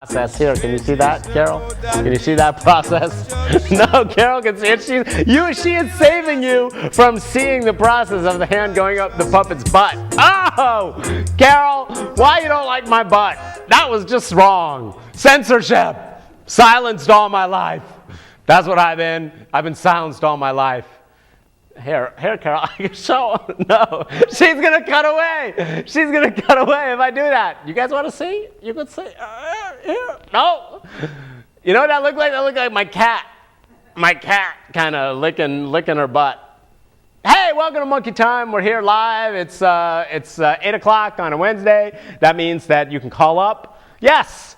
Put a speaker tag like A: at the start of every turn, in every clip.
A: process here. Can you see that, Carol? Can you see that process? No, Carol can see it. She is saving you from seeing the process of the hand going up the puppet's butt. Oh, Carol, why you don't like my butt? That was just wrong. Censorship. Silenced all my life. That's what I've been. I've been silenced all my life. Here, Carol, I can show. No, she's going to cut away. She's going to cut away if I do that. You guys want to see? You can see. Here. No. You know what that looked like? That looked like my cat. My cat kind of licking her butt. Hey, welcome to Monkey Time. We're here live. It's 8 o'clock on a Wednesday. That means that you can call up. Yes.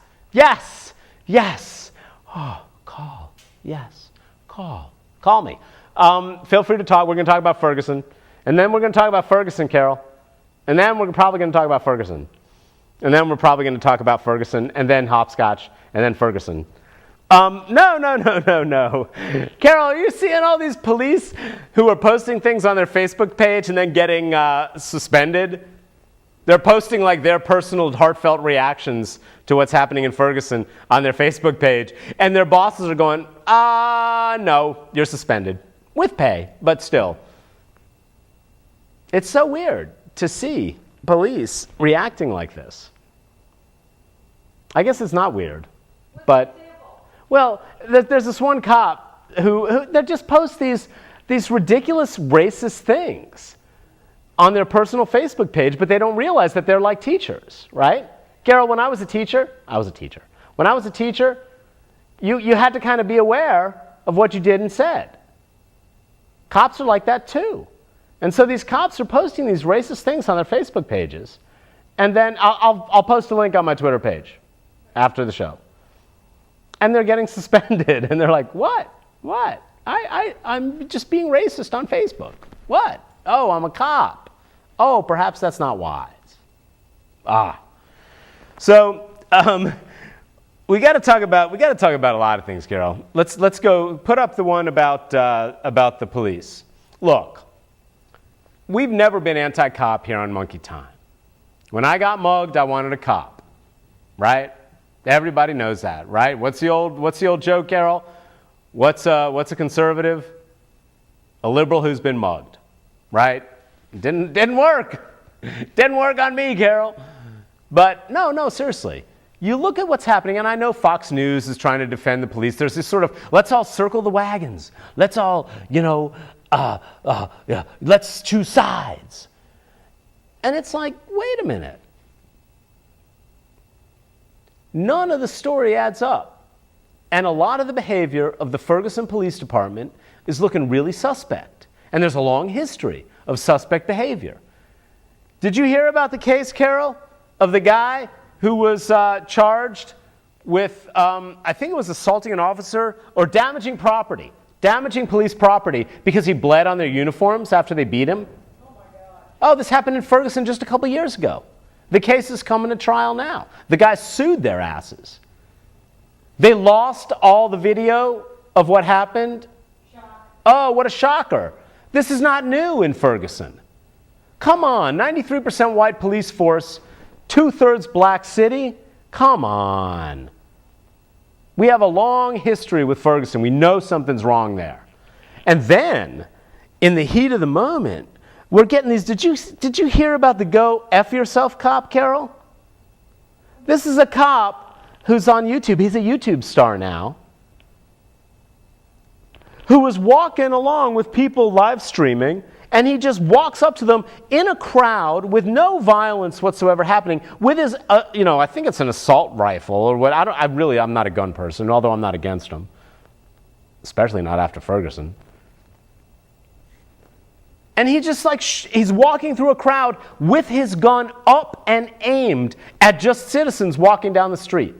A: Oh, call. Yes. Call me. Feel free to talk. We're going to talk about Ferguson. And then we're going to talk about Ferguson, Carol. And then we're probably going to talk about Ferguson. And then we're probably going to talk about Ferguson. And then Hopscotch. And then Ferguson. No. Carol, are you seeing all these police who are posting things on their Facebook page and then getting suspended? They're posting like their personal heartfelt reactions to what's happening in Ferguson on their Facebook page. And their bosses are going, no, you're suspended. With pay, but still. It's so weird to see police reacting like this. I guess it's not weird, but, well, there's this one cop who that just posts these ridiculous racist things on their personal Facebook page, but they don't realize that they're like teachers, right? Carol, when I was a teacher. When I was a teacher, you had to kind of be aware of what you did and said. Cops are like that too. And so these cops are posting these racist things on their Facebook pages. And then I'll post a link on my Twitter page after the show. And they're getting suspended. And they're like, what? I'm just being racist on Facebook. What? Oh, I'm a cop. Oh, perhaps that's not wise. So, we got to talk about a lot of things, Carol. Let's go put up the one about the police. Look, we've never been anti-cop here on Monkey Time. When I got mugged, I wanted a cop, right? Everybody knows that, right? What's the old joke, Carol? What's a conservative? A liberal who's been mugged, right? Didn't work. Didn't work on me, Carol. But no, seriously. You look at what's happening, and I know Fox News is trying to defend the police. There's this sort of, let's all circle the wagons. Let's all, let's choose sides. And it's like, wait a minute. None of the story adds up. And a lot of the behavior of the Ferguson Police Department is looking really suspect. And there's a long history of suspect behavior. Did you hear about the case, Carol, of the guy who was charged with, I think it was assaulting an officer or damaging police property because he bled on their uniforms after they beat him? Oh, my God. Oh, this happened in Ferguson just a couple years ago. The case is coming to trial now. The guy sued their asses. They lost all the video of what happened. Oh, what a shocker. This is not new in Ferguson. Come on, 93% white police force, 2/3 black city? Come on. We have a long history with Ferguson. We know something's wrong there. And then, in the heat of the moment, we're getting these, did you hear about the go F yourself cop, Carol? This is a cop who's on YouTube. He's a YouTube star now. Who was walking along with people live streaming, and he just walks up to them in a crowd with no violence whatsoever happening with his, I think it's an assault rifle or what. I'm not a gun person, although I'm not against them, especially not after Ferguson. And he just he's walking through a crowd with his gun up and aimed at just citizens walking down the street.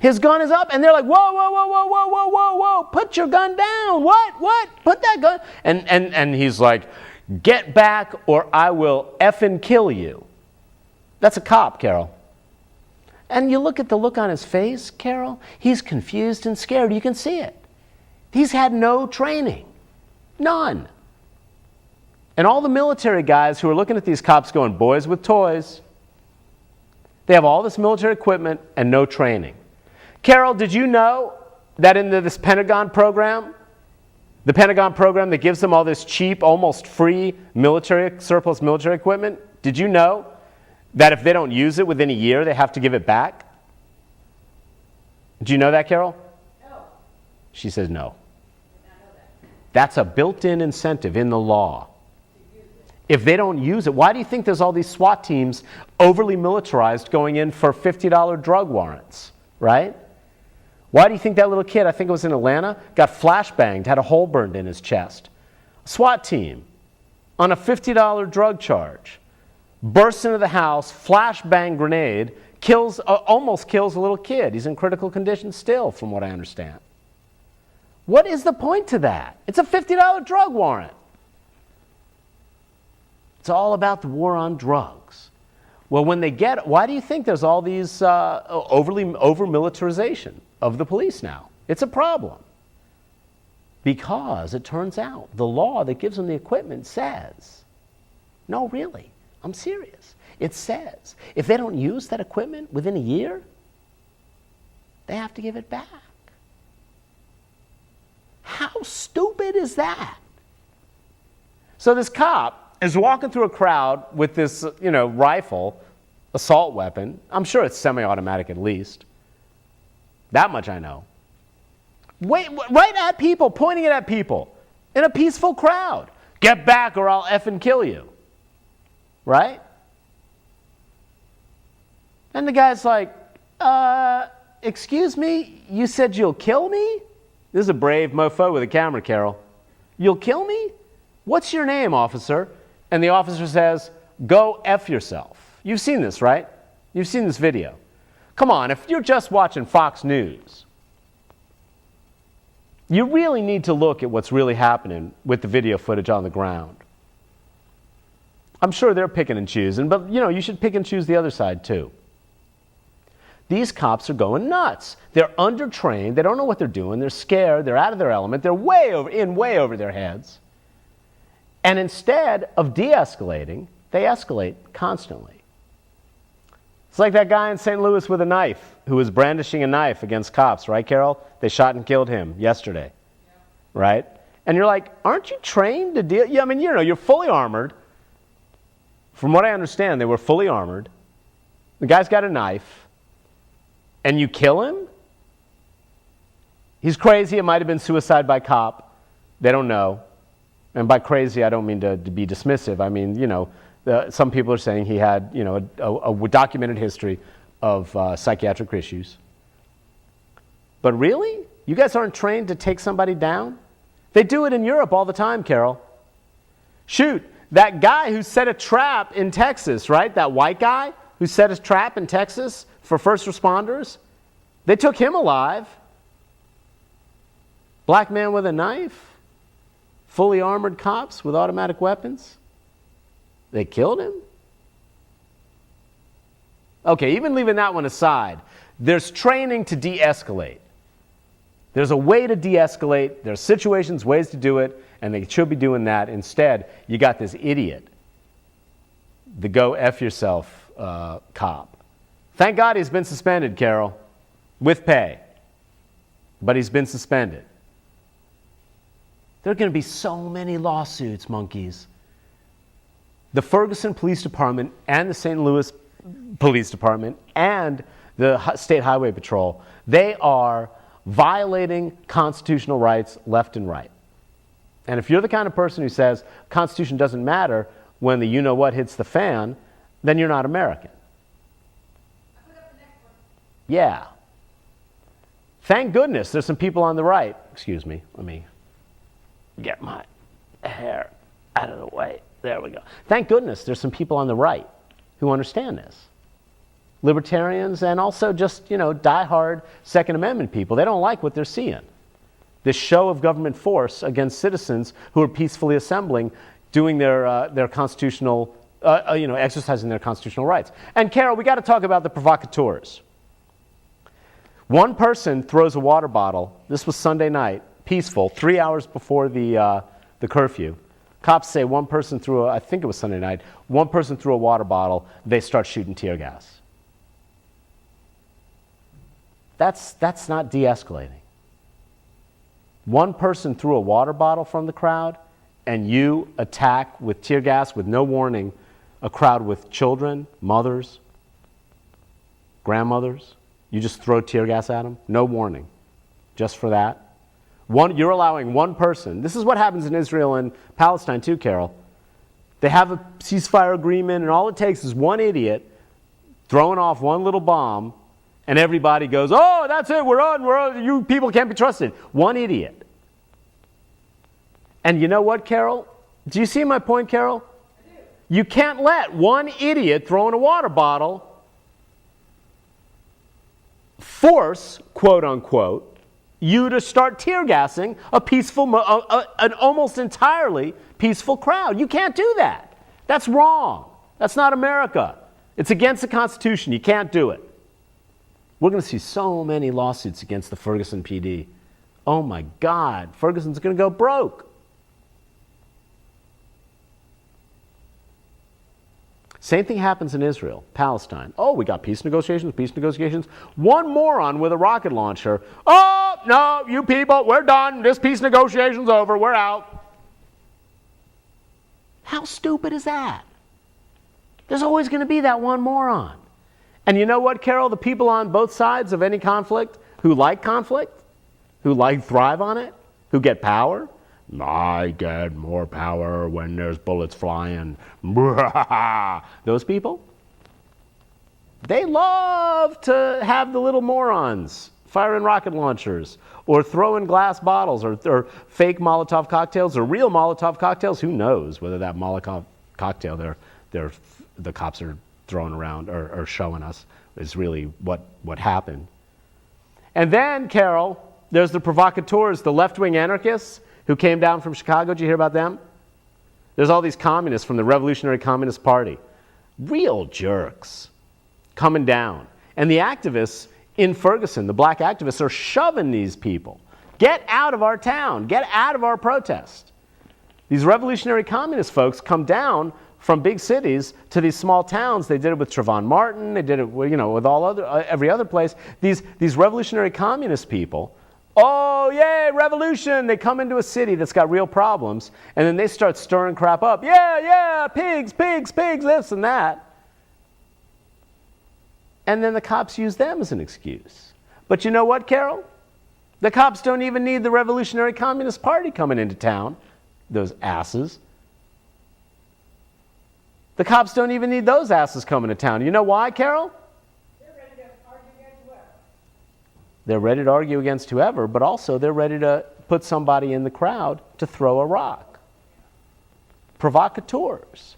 A: His gun is up, and they're like, whoa, put your gun down. What? Put that gun. And he's like, get back or I will effing kill you. That's a cop, Carol. And you look at the look on his face, Carol. He's confused and scared. You can see it. He's had no training. None. And all the military guys who are looking at these cops going, boys with toys, they have all this military equipment and no training. Carol, did you know that in this Pentagon program, the Pentagon program that gives them all this cheap, almost free surplus military equipment, did you know that if they don't use it within a year, they have to give it back? Do you know that, Carol?
B: No.
A: She says no.
B: I did not know that.
A: That's a built-in incentive in the law. If they don't use it, why do you think there's all these SWAT teams overly militarized going in for $50 drug warrants, right? Why do you think that little kid, I think it was in Atlanta, got flashbanged, had a hole burned in his chest? SWAT team on a $50 drug charge bursts into the house, flashbang grenade, almost kills a little kid. He's in critical condition still, from what I understand. What is the point to that? It's a $50 drug warrant. It's all about the war on drugs. Well, why do you think there's all these over-militarization of the police now? It's a problem. Because it turns out the law that gives them the equipment says, no, really, I'm serious. It says if they don't use that equipment within a year, they have to give it back. How stupid is that? So this cop is walking through a crowd with this, rifle, assault weapon. I'm sure it's semi-automatic at least. That much I know. Right at people, pointing it at people in a peaceful crowd. Get back or I'll effing kill you. Right? And the guy's like, excuse me, you said you'll kill me? This is a brave mofo with a camera, Carol. You'll kill me? What's your name, officer? And the officer says, go F yourself. You've seen this, right? You've seen this video. Come on, if you're just watching Fox News, you really need to look at what's really happening with the video footage on the ground. I'm sure they're picking and choosing, but you should pick and choose the other side too. These cops are going nuts. They're undertrained. They don't know what they're doing. They're scared. They're out of their element. They're way over their heads. And instead of de-escalating, they escalate constantly. It's like that guy in St. Louis with a knife who was brandishing a knife against cops, right, Carol? They shot and killed him yesterday, right? And you're like, aren't you trained to deal? Yeah, I mean, you're fully armored. From what I understand, they were fully armored. The guy's got a knife. And you kill him? He's crazy. It might have been suicide by cop. They don't know. And by crazy, I don't mean to be dismissive. I mean, some people are saying he had, a documented history of psychiatric issues. But really? You guys aren't trained to take somebody down? They do it in Europe all the time, Carol. Shoot, that guy who set a trap in Texas, right? That white guy who set a trap in Texas for first responders, they took him alive. Black man with a knife, fully armored cops with automatic weapons. They killed him. Okay, even leaving that one aside, there's training to de-escalate. There's a way to de-escalate. There's situations, ways to do it, and they should be doing that. Instead, you got this idiot, the go F yourself cop. Thank God he's been suspended, Carol, with pay. But he's been suspended. There are going to be so many lawsuits, monkeys. The Ferguson Police Department and the St. Louis Police Department and the State Highway Patrol, they are violating constitutional rights left and right. And if you're the kind of person who says Constitution doesn't matter when the you-know-what hits the fan, then you're not American. Yeah. Thank goodness there's some people on the right. Excuse me, let me get my hair out of the way. There we go. Thank goodness there's some people on the right who understand this. Libertarians and also just, diehard Second Amendment people. They don't like what they're seeing. This show of government force against citizens who are peacefully assembling, doing their constitutional, exercising their constitutional rights. And Carol, we got to talk about the provocateurs. One person throws a water bottle. This was Sunday night, peaceful, 3 hours before the curfew. Cops say one person I think it was Sunday night, one person threw a water bottle. They start shooting tear gas. That's not de-escalating. One person threw a water bottle from the crowd, and you attack with tear gas with no warning a crowd with children, mothers, grandmothers. You just throw tear gas at them, no warning, just for that. You're allowing one person. This is what happens in Israel and Palestine too, Carol. They have a ceasefire agreement, and all it takes is one idiot throwing off one little bomb, and everybody goes, oh, that's it, we're on, you people can't be trusted. One idiot. And you know what, Carol? Do you see my point, Carol? I do. You can't let one idiot throwing a water bottle force, quote unquote, you to start tear gassing a peaceful, an almost entirely peaceful crowd. You can't do that. That's wrong. That's not America. It's against the Constitution. You can't do it. We're going to see so many lawsuits against the Ferguson PD. Oh my God, Ferguson's going to go broke. Same thing happens in Israel, Palestine. Oh, we got peace negotiations, peace negotiations. One moron with a rocket launcher. Oh, no, you people, we're done. This peace negotiation's over. We're out. How stupid is that? There's always going to be that one moron. And you know what, Carol? The people on both sides of any conflict, who thrive on it, who get power, I get more power when there's bullets flying. Those people, they love to have the little morons firing rocket launchers or throwing glass bottles or fake Molotov cocktails or real Molotov cocktails. Who knows whether that Molotov cocktail the cops are throwing around or showing us is really what happened. And then, Carol, there's the provocateurs, the left-wing anarchists who came down from Chicago. Did you hear about them? There's all these communists from the Revolutionary Communist Party. Real jerks coming down. And the activists in Ferguson, the black activists, are shoving these people. Get out of our town. Get out of our protest. These Revolutionary Communist folks come down from big cities to these small towns. They did it with Trayvon Martin. They did it, with every other place. These Revolutionary Communist people, oh, yay, revolution! They come into a city that's got real problems, and then they start stirring crap up. Yeah, pigs, this and that. And then the cops use them as an excuse. But you know what, Carol? The cops don't even need the Revolutionary Communist Party coming into town, those asses. The cops don't even need those asses coming to town. You know why, Carol? They're ready to argue against whoever, but also they're ready to put somebody in the crowd to throw a rock. Provocateurs.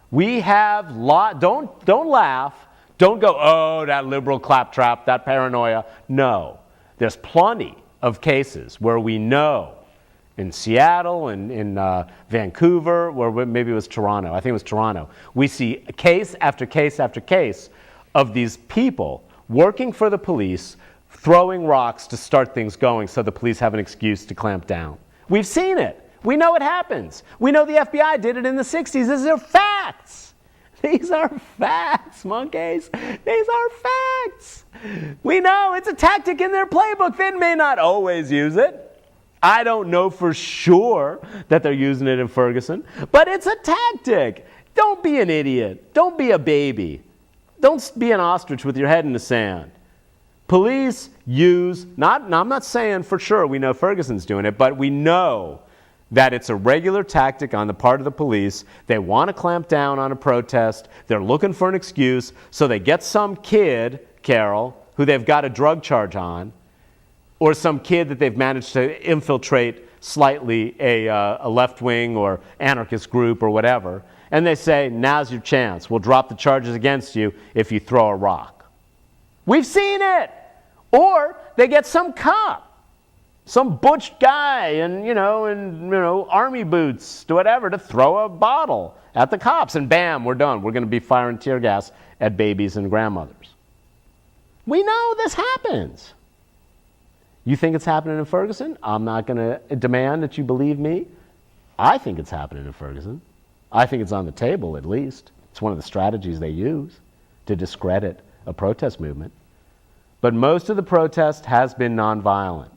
A: We have don't laugh. Don't go, oh, that liberal claptrap, that paranoia. No. There's plenty of cases where we know in Seattle and in Vancouver, or maybe it was Toronto. I think it was Toronto. We see case after case after case of these people working for the police, throwing rocks to start things going so the police have an excuse to clamp down. We've seen it. We know it happens. We know the FBI did it in the 60s. These are facts. These are facts, monkeys. These are facts. We know it's a tactic in their playbook. They may not always use it. I don't know for sure that they're using it in Ferguson, but it's a tactic. Don't be an idiot. Don't be a baby. Don't be an ostrich with your head in the sand. Police use, I'm not saying for sure we know Ferguson's doing it, but we know that it's a regular tactic on the part of the police. They want to clamp down on a protest. They're looking for an excuse, so they get some kid, Carol, who they've got a drug charge on, or some kid that they've managed to infiltrate slightly a left-wing or anarchist group or whatever, and they say, now's your chance. We'll drop the charges against you if you throw a rock. We've seen it! Or they get some cop, some butch guy in army boots, whatever, to throw a bottle at the cops, and bam, we're done. We're going to be firing tear gas at babies and grandmothers. We know this happens. You think it's happening in Ferguson? I'm not going to demand that you believe me. I think it's happening in Ferguson. I think it's on the table, at least. It's one of the strategies they use to discredit a protest movement. But most of the protest has been nonviolent.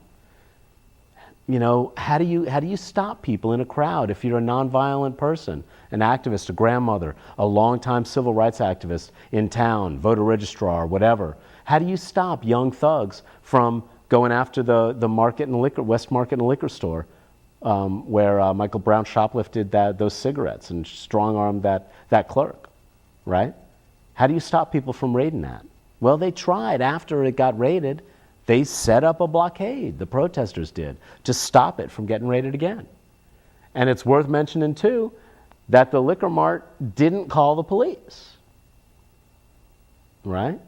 A: You know, how do you stop people in a crowd if you're a nonviolent person, an activist, a grandmother, a longtime civil rights activist in town, voter registrar, whatever? How do you stop young thugs from going after the market and liquor, West Market and liquor store, where Michael Brown shoplifted those cigarettes and strong-armed that clerk, right? How do you stop people from raiding that? Well, they tried after it got raided. They set up a blockade, the protesters did, to stop it from getting raided again. And it's worth mentioning, too, that the liquor mart didn't call the police, right?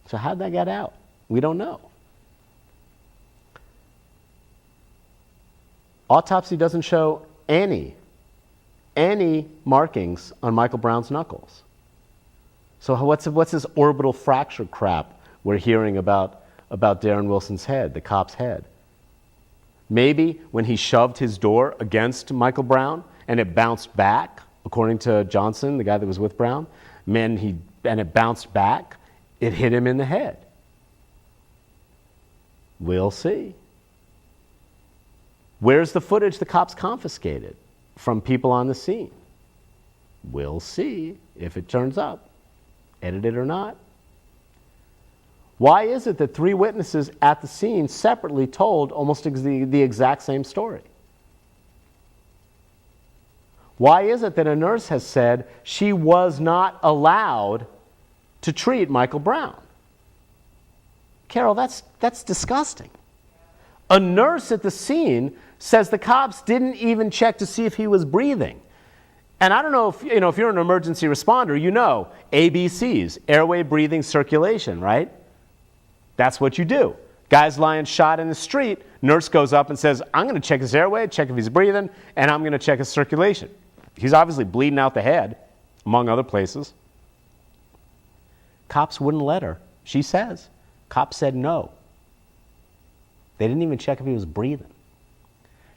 A: So how'd that get out? We don't know. Autopsy doesn't show any markings on Michael Brown's knuckles. So what's this orbital fracture crap we're hearing about Darren Wilson's head, the cop's head? Maybe when he shoved his door against Michael Brown and it bounced back, according to Johnson, the guy that was with Brown, and it bounced back, it hit him in the head. We'll see. Where's the footage the cops confiscated from people on the scene? We'll see if it turns up. Edited or not. Why is it that 3 witnesses at the scene separately told almost the exact same story? Why is it that a nurse has said she was not allowed to treat Michael Brown? Carol, that's disgusting. A nurse at the scene says the cops didn't even check to see if he was breathing. And I don't know if you're an emergency responder, you know ABCs, airway, breathing, circulation, right? That's what you do. Guy's lying shot in the street, nurse goes up and says, I'm going to check his airway, check if he's breathing, and I'm going to check his circulation. He's obviously bleeding out the head, among other places. Cops wouldn't let her. She says. Cops said no. They didn't even check if he was breathing.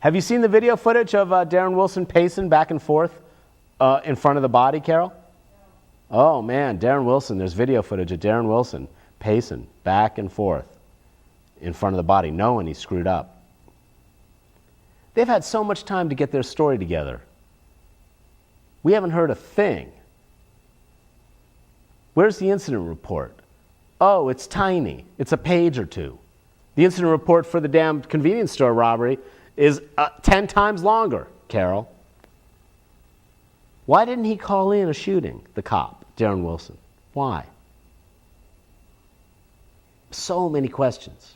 A: Have you seen the video footage of Darren Wilson pacing back and forth in front of the body, Carol? Oh, man, Darren Wilson. There's video footage of Darren Wilson pacing back and forth in front of the body, knowing he screwed up. They've had so much time to get their story together. We haven't heard a thing. Where's the incident report? Oh, it's tiny. It's a page or two. The incident report for the damn convenience store robbery is 10 times longer, Carol. Why didn't he call in a shooting, the cop, Darren Wilson? Why? So many questions.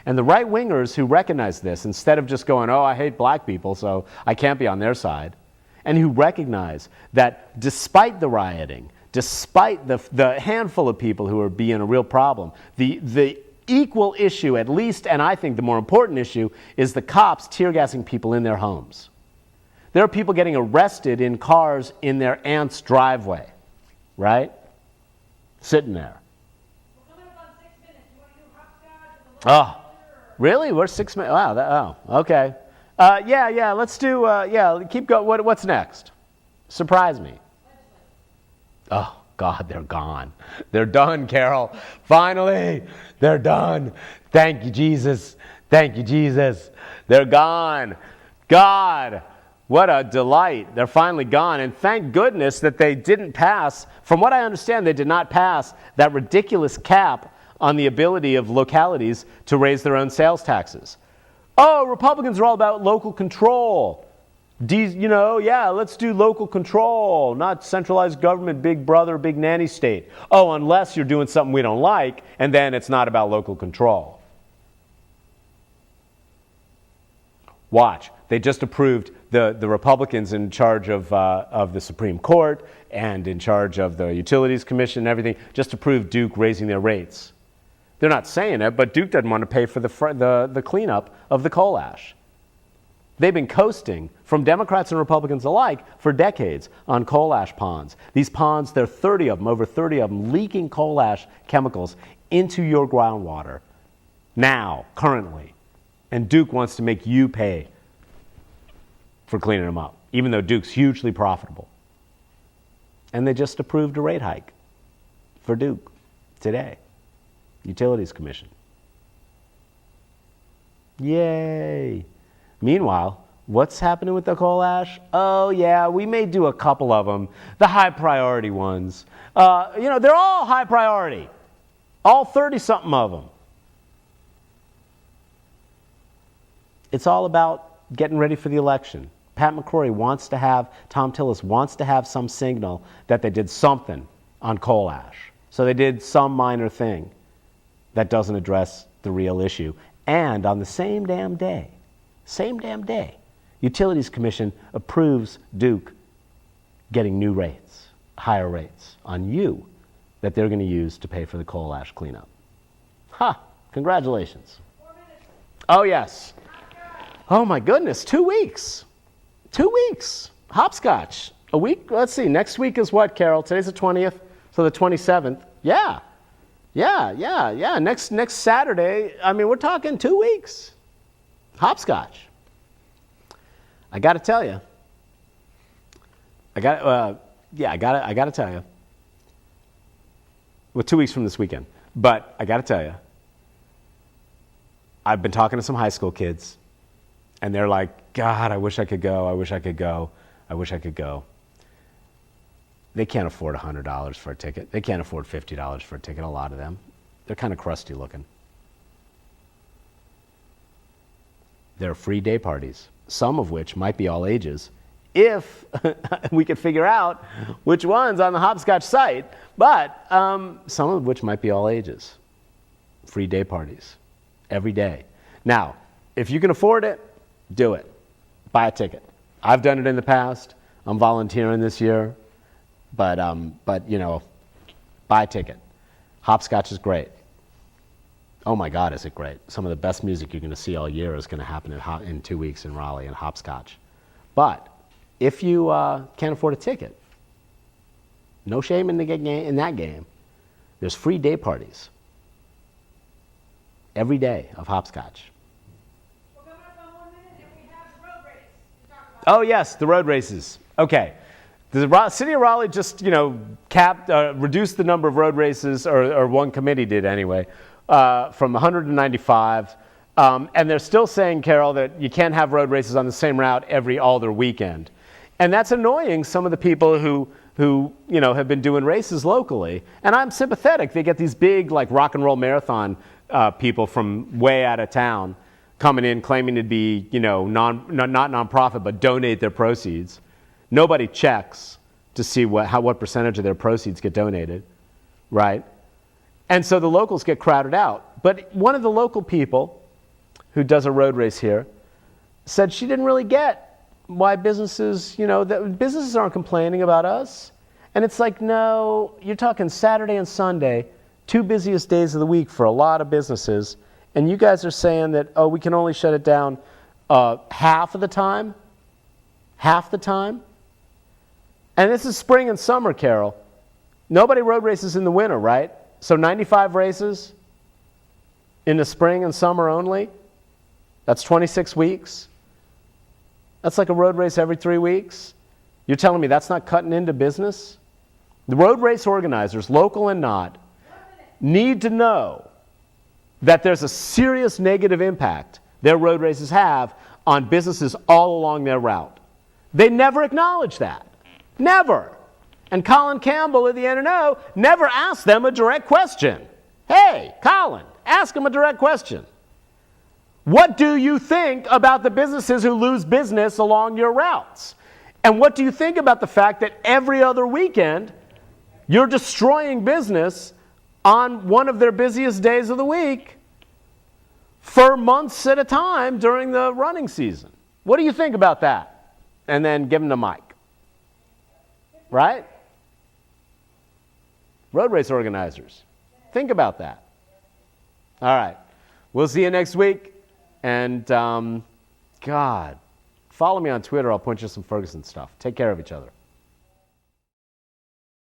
A: And the right-wingers who recognize this, instead of just going, oh, I hate black people, so I can't be on their side, and who recognize that despite the rioting, despite the handful of people who are being a real problem, the equal issue, at least, and I think the more important issue, is the cops tear-gassing people in their homes. There are people getting arrested in cars in their aunt's driveway, right? Sitting there.
B: We're coming up on 6 minutes. You want to do hopscotch?
A: Oh, really? We're 6 minutes. Wow. Okay. Yeah. Let's do. Keep going. What's next? Surprise me. Oh God, they're gone. They're done, Carol. Finally, they're done. Thank you, Jesus. Thank you, Jesus. They're gone. God. What a delight. They're finally gone. And thank goodness that they didn't pass. From what I understand, they did not pass that ridiculous cap on the ability of localities to raise their own sales taxes. Oh, Republicans are all about local control. Let's do local control, not centralized government, big brother, big nanny state. Oh, unless you're doing something we don't like, and then it's not about local control. Watch. They just approved the Republicans in charge of the Supreme Court and in charge of the Utilities Commission and everything, just approved Duke raising their rates. They're not saying it, but Duke doesn't want to pay for the cleanup of the coal ash. They've been coasting, from Democrats and Republicans alike, for decades on coal ash ponds. These ponds, there are 30 of them, over 30 of them, leaking coal ash chemicals into your groundwater now, currently. And Duke wants to make you pay for cleaning them up, even though Duke's hugely profitable. And they just approved a rate hike for Duke. today. Utilities Commission. Yay. Meanwhile, what's happening with the coal ash? Oh yeah, we may do a couple of them, the high priority ones. They're all high priority, all 30-something of them. It's all about getting ready for the election. Pat McCrory wants to have, Tom Tillis wants to have some signal that they did something on coal ash. So they did some minor thing that doesn't address the real issue. And on the same damn day, Utilities Commission approves Duke getting new rates, higher rates on you that they're going to use to pay for the coal ash cleanup. Ha! Congratulations. Oh, yes. Oh, my goodness. 2 weeks. 2 weeks. Hopscotch. A week? Let's see. Next week is what, Carol? Today's the 20th, so the 27th. Yeah. Next Saturday, I mean, we're talking 2 weeks. Hopscotch. I got to tell you. I got to tell you. Well, 2 weeks from this weekend. But I got to tell you, I've been talking to some high school kids, and they're like, God, I wish I could go. I wish I could go. I wish I could go. They can't afford $100 for a ticket. They can't afford $50 for a ticket, a lot of them. They're kind of crusty looking. There are free day parties, some of which might be all ages, if we could figure out which ones on the Hopscotch site, but some of which might be all ages. Free day parties, every day. Now, if you can afford it, do it. Buy a ticket. I've done it in the past. I'm volunteering this year, but buy a ticket. Hopscotch is great. Oh my God, is it great. Some of the best music you're going to see all year is going to happen in 2 weeks in Raleigh and Hopscotch. But if you can't afford a ticket, no shame in that game. There's free day parties every day of Hopscotch.
B: We're coming up on 1 minute, and we have the road race to talk about.
A: Oh yes, the road races. Okay. The city of Raleigh just, reduced the number of road races, or one committee did anyway, from 100 to 95. And they're still saying, Carol, that you can't have road races on the same route every other weekend. And that's annoying some of the people who have been doing races locally. And I'm sympathetic. They get these big, like, rock and roll marathon people from way out of town coming in claiming to be, not nonprofit, but donate their proceeds. Nobody checks to see what percentage of their proceeds get donated, right? And so the locals get crowded out. But one of the local people who does a road race here said she didn't really get why businesses, that businesses aren't complaining about us. And it's like, no, you're talking Saturday and Sunday, 2 busiest days of the week for a lot of businesses, and you guys are saying that, oh, we can only shut it down half the time? And this is spring and summer, Carol. Nobody road races in the winter, right? So 95 races in the spring and summer only? That's 26 weeks? That's like a road race every 3 weeks? You're telling me that's not cutting into business? The road race organizers, local and not, need to know that there's a serious negative impact their road races have on businesses all along their route. They never acknowledge that. Never. And Colin Campbell of the NNO never asked them a direct question. Hey, Colin, ask them a direct question. What do you think about the businesses who lose business along your routes? And what do you think about the fact that every other weekend you're destroying business on one of their busiest days of the week for months at a time during the running season? What do you think about that? And then give them the mic. Right? Road race organizers. Think about that. All right. We'll see you next week. And, God, follow me on Twitter. I'll point you some Ferguson stuff. Take care of each other.